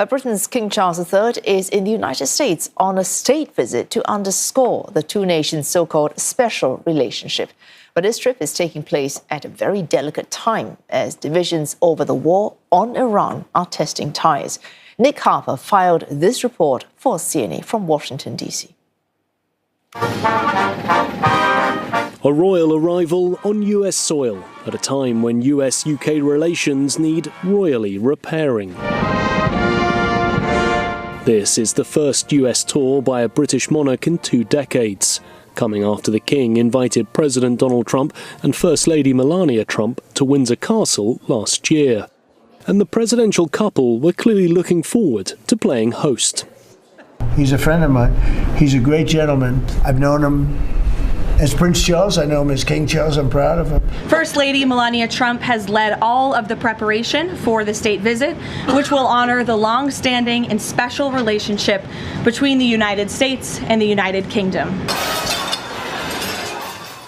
Britain's King Charles III is in the United States on a state visit to underscore the two nations' so-called special relationship. But this trip is taking place at a very delicate time as divisions over the war on Iran are testing ties. Nick Harper filed this report for CNA from Washington, D.C. A royal arrival on US soil at a time when US-UK relations need royally repairing. This is the first US tour by a British monarch in 2 decades, coming after the King invited President Donald Trump and First Lady Melania Trump to Windsor Castle last year. And the presidential couple were clearly looking forward to playing host. He's a friend of mine. He's a great gentleman. I've known him as Prince Charles. I know him as King Charles. I'm proud of him. First Lady Melania Trump has led all of the preparation for the state visit, which will honor the long-standing and special relationship between the United States and the United Kingdom.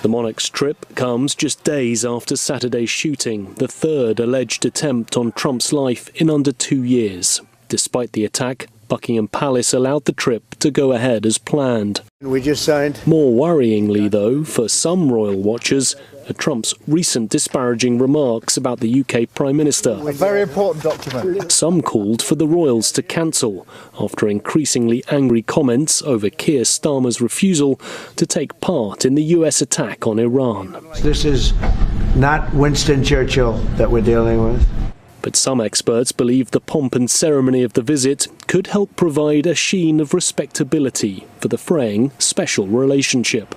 The monarch's trip comes just days after Saturday's shooting, the third alleged attempt on Trump's life in under 2 years. Despite the attack, Buckingham Palace allowed the trip to go ahead as planned. We just signed. More worryingly, though, for some royal watchers, are Trump's recent disparaging remarks about the UK Prime Minister. A very important document. Some called for the royals to cancel after increasingly angry comments over Keir Starmer's refusal to take part in the US attack on Iran. This is not Winston Churchill that we're dealing with. But some experts believe the pomp and ceremony of the visit could help provide a sheen of respectability for the fraying special relationship.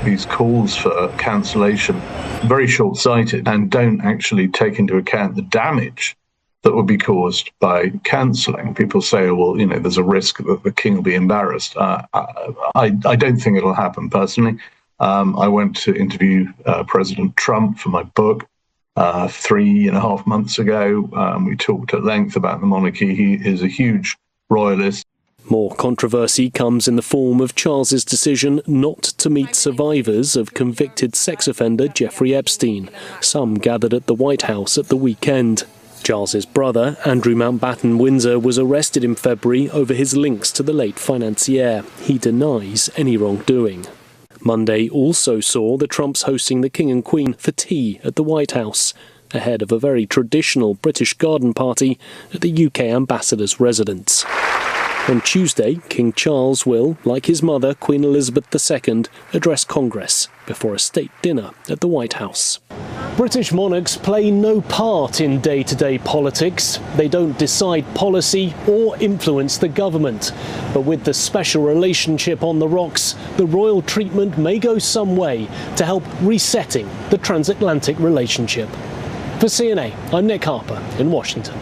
These calls for cancellation are very short-sighted and don't actually take into account the damage that would be caused by cancelling. People say, oh, well, there's a risk that the king will be embarrassed. I don't think it'll happen, personally. I went to interview President Trump for my book 3.5 months ago. We talked at length about the monarchy. He is a huge royalist. More controversy comes in the form of Charles's decision not to meet survivors of convicted sex offender Jeffrey Epstein, some gathered at the White House at the weekend. Charles's brother, Andrew Mountbatten Windsor, was arrested in February over his links to the late financier. He denies any wrongdoing. Monday also saw the Trumps hosting the King and Queen for tea at the White House, ahead of a very traditional British garden party at the UK ambassador's residence. On Tuesday, King Charles will, like his mother, Queen Elizabeth II, address Congress before a state dinner at the White House. British monarchs play no part in day-to-day politics. They don't decide policy or influence the government. But with the special relationship on the rocks, the royal treatment may go some way to help resetting the transatlantic relationship. For CNA, I'm Nick Harper in Washington.